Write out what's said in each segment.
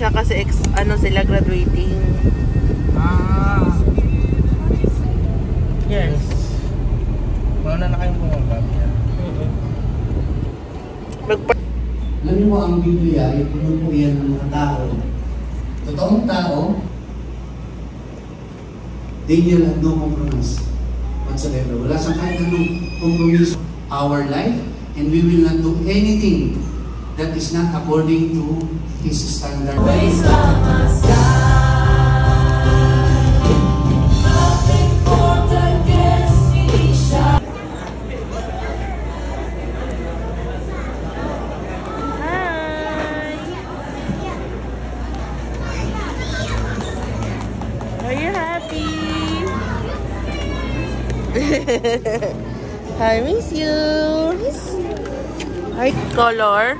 siya kasi ano sila graduating. Ah. Yes. Mauna na kayong bumabag. Alam mo ang Biblia ay puno po yan ng mga tao. Totoong tao, they will have no compromise whatsoever. Wala sa kahit anong compromise our life, and we will not do anything that is not according to His standard. I miss you. Ay, color.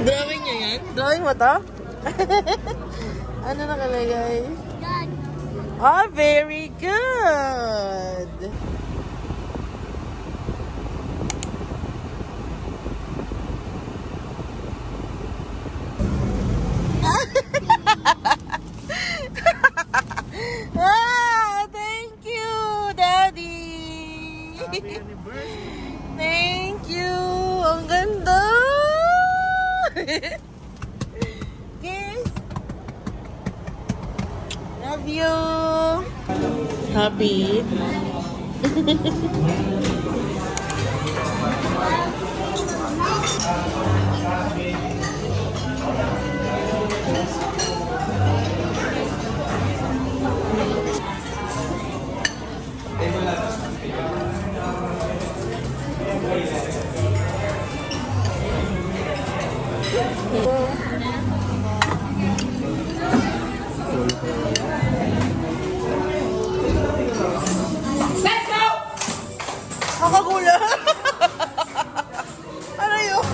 Drawing niya yan? Drawing mo to? Ano nakalagay? God. Oh, very good. Ah, thank you, Daddy. Happy anniversary. Thank you. Ang ganda. Kiss. Love you. Happy. Let's go! Makagula. Ano yun?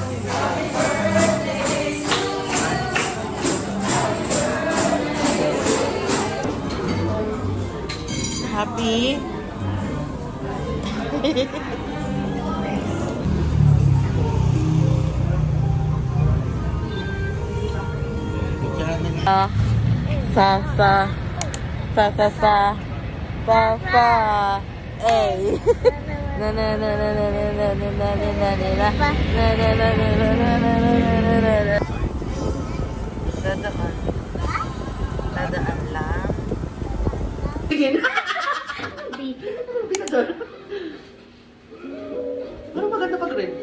Happy. Fa, ay. Na na na na na na na na na na na na na na na na na. Dadaan lang. Ano maganda pag red?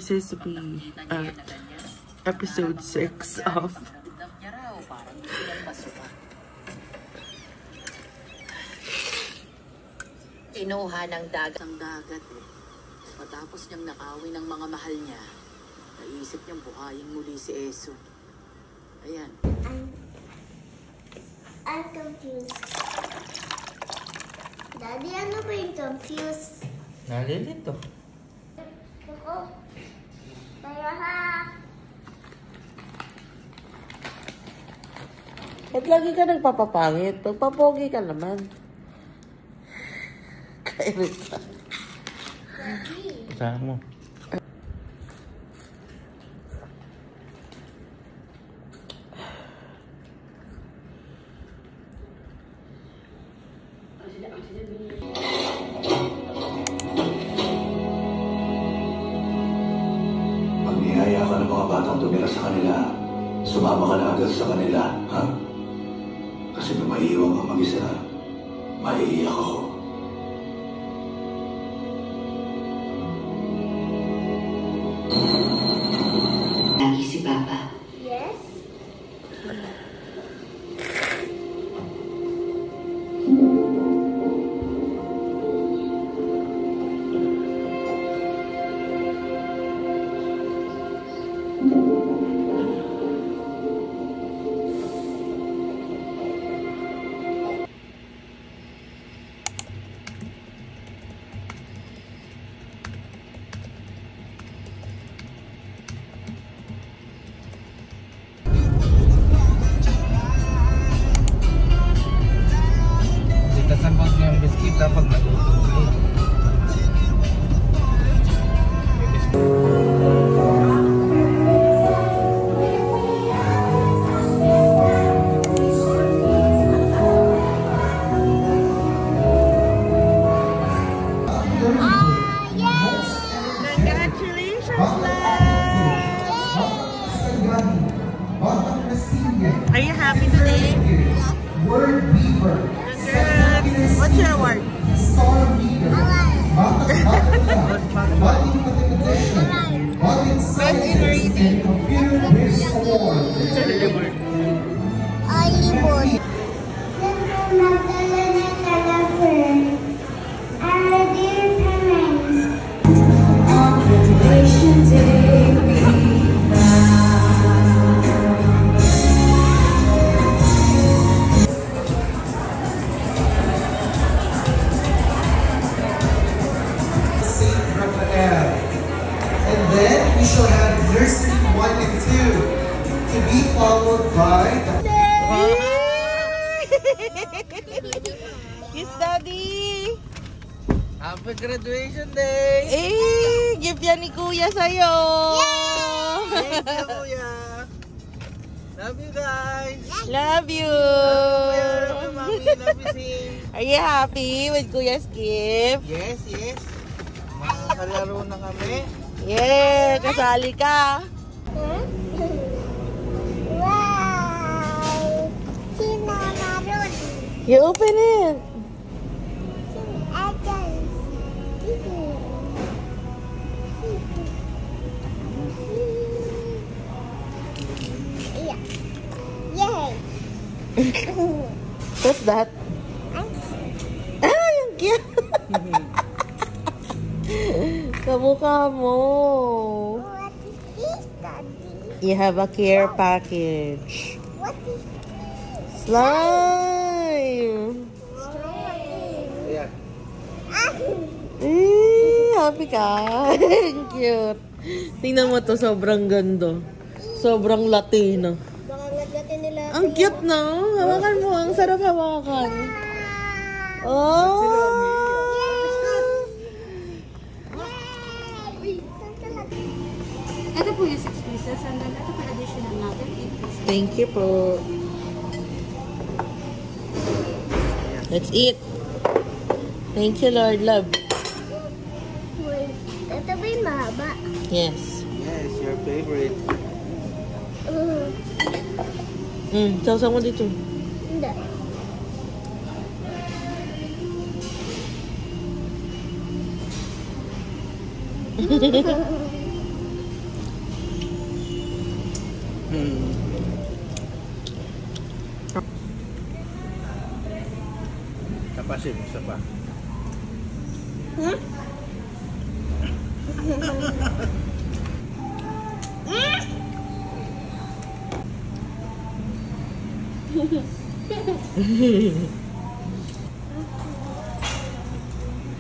This is episode 6 of Kinuha ng dagat eh. Matapos niyang nakawin ng mga mahal niya, naisip niyang buhayin muli si Eso. Ayan. I'm confused. Daddy, ano ba yung confused? Nalilito. Ako. Pero ha. Ba't lagi ka nagpapapangit? Pagpapogi ka naman. Kairita. Daddy. Saan mo? Pag niyaya ka ng mga batang tumira sa kanila, sumama ka na agad sa kanila, ha? Kasi kung maiiwan kang mag-isa, maiiyak ako. Lagi si Papa. Yes? Itasambag niya yung biskit kapag naluto kayo. May biskit. Congratulations, Are you happy today? Word Weaver. Congrats! What's your award? Star Reader. Body Mathematician. Body Scientist and Computer Based Award. Olibon. Siyempre, magdala na telephone. Our dear parents. On graduation day, we Saint Raphael. And then we shall have nursery 1 and 2 to be followed by the Kiss Daddy! Happy graduation day! Eh! Gift yan ni Kuya sa'yo! Thank you, Kuya! Love you guys! Love you! Love you, Mami! Love you, Sim! Are you happy with Kuya's gift? Yes, yes! Makakalaro na kami. Yeah! Kasali ka! Wow! Sino naroon? You open it! Ayan. Yeah. Yay! What's that? Ah! Yung cute! Kamukha mo! What is this, Daddy? You have a care package. What is this? Slime! Strawberry. Ayan. Happy ka. Cute. Tingnan mo to, sobrang ganda. Sobrang Latino. Baka nagdating nila. Ang cute, no? Hawakan mo. Ang sarap hawakan. Oh! Ito po yung 6 pieces and then ito po additional natin 8 pieces. Thank you po. Let's eat. Thank you, Lord. Love. Wait, ito ba yung mahaba? Yes. Yes, your favorite. Sausaw mo dito. Hindi. Napasin, isa pa.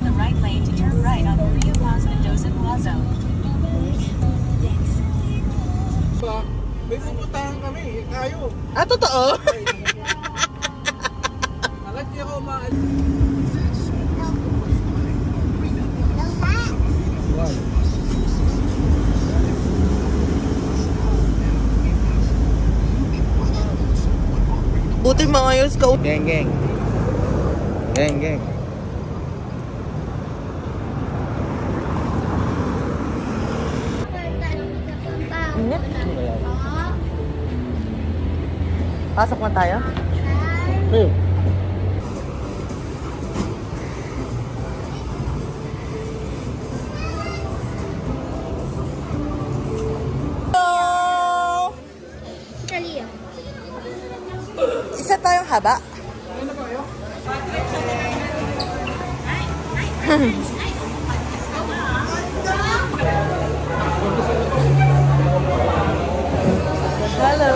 The right lane to turn right on Rio Paz Mendoza Plaza. May pupuntahan kami, kayo. Ah, totoo? Alam niyo ako maalis. Buti mga yos ka. Geng, geng. Geng, geng. Pasok na tayo? Italia. Isa tayong haba. Hello.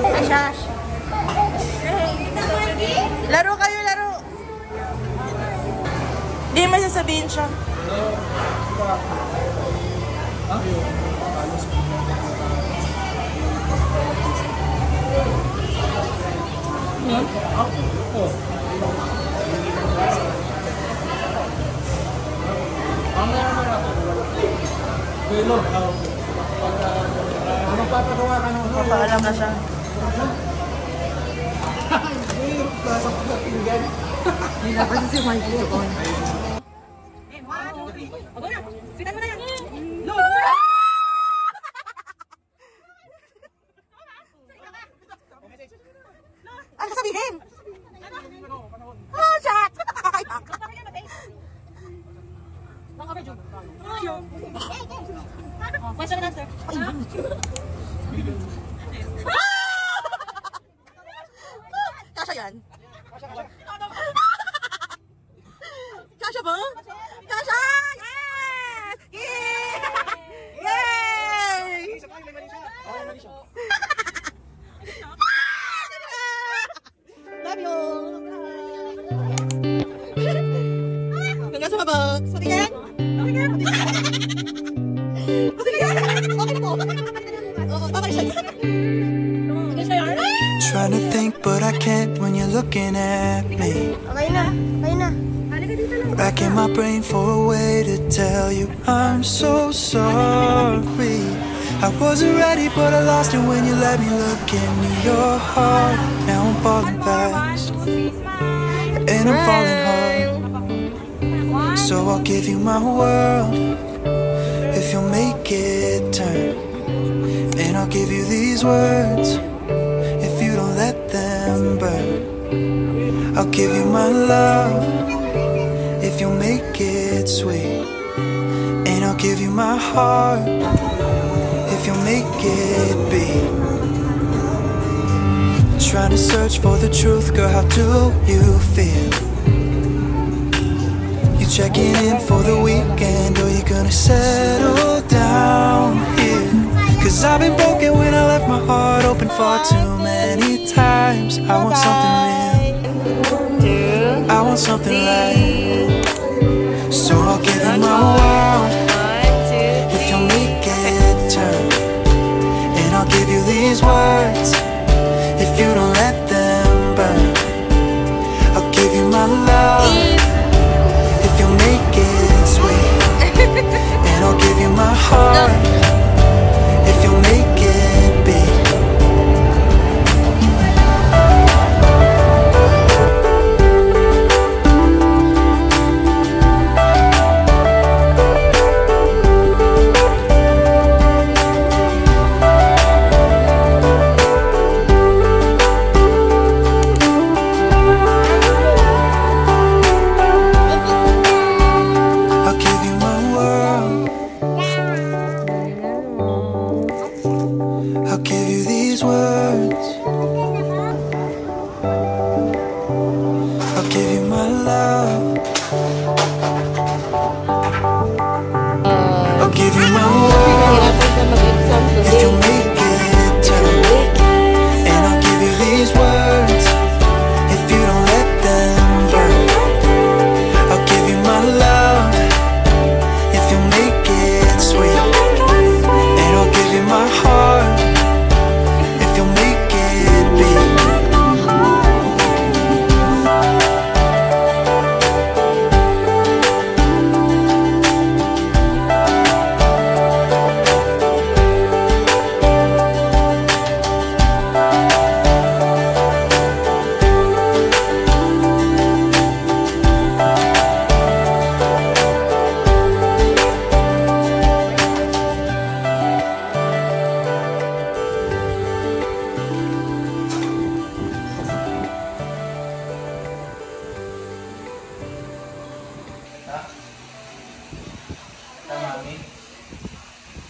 Ay, Shash. Laro kayo, laro. Hindi mo sasabihin siya. Papaalam na siya. Hindi na kasi si Mikey doon. Ano sabihin? Oh, shit! Question and answer. Kasha yan? Kasha ba? Kasha! Yes! Yay! Love you! Hanggang sa babak! Patingin! Patingin! Patingin! Okay po! Okay siya! Trying to think, but I can't when you're looking at me. Okay na. Okay na. Racking my brain for a way to tell you I'm so sorry. I wasn't ready, but I lost it when you let me look into your heart. Now I'm falling fast, and I'm falling hard. So I'll give you my world if you'll make it turn. And I'll give you these words if you don't let them burn. I'll give you my love if you'll make it sweet. And I'll give you my heart if you'll make it beat. Trying to search for the truth, girl, how do you feel? You checking in for the weekend, or you gonna settle down here? Cause I've been broken when I left my heart open far too many times. I want something real, I want something right. So I'll give you my world if you'll make it turn. And I'll give you these words if you don't let them burn. I'll give you my love if you'll make it sweet. And I'll give you my heart if you'll make it beat.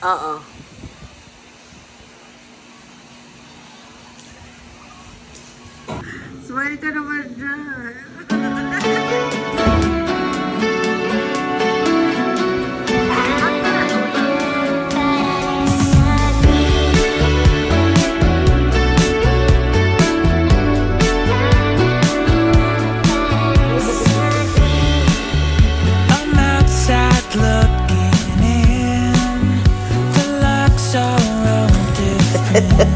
Oo. Smile ka naman dyan. I'm outside looking in. The looks are all different.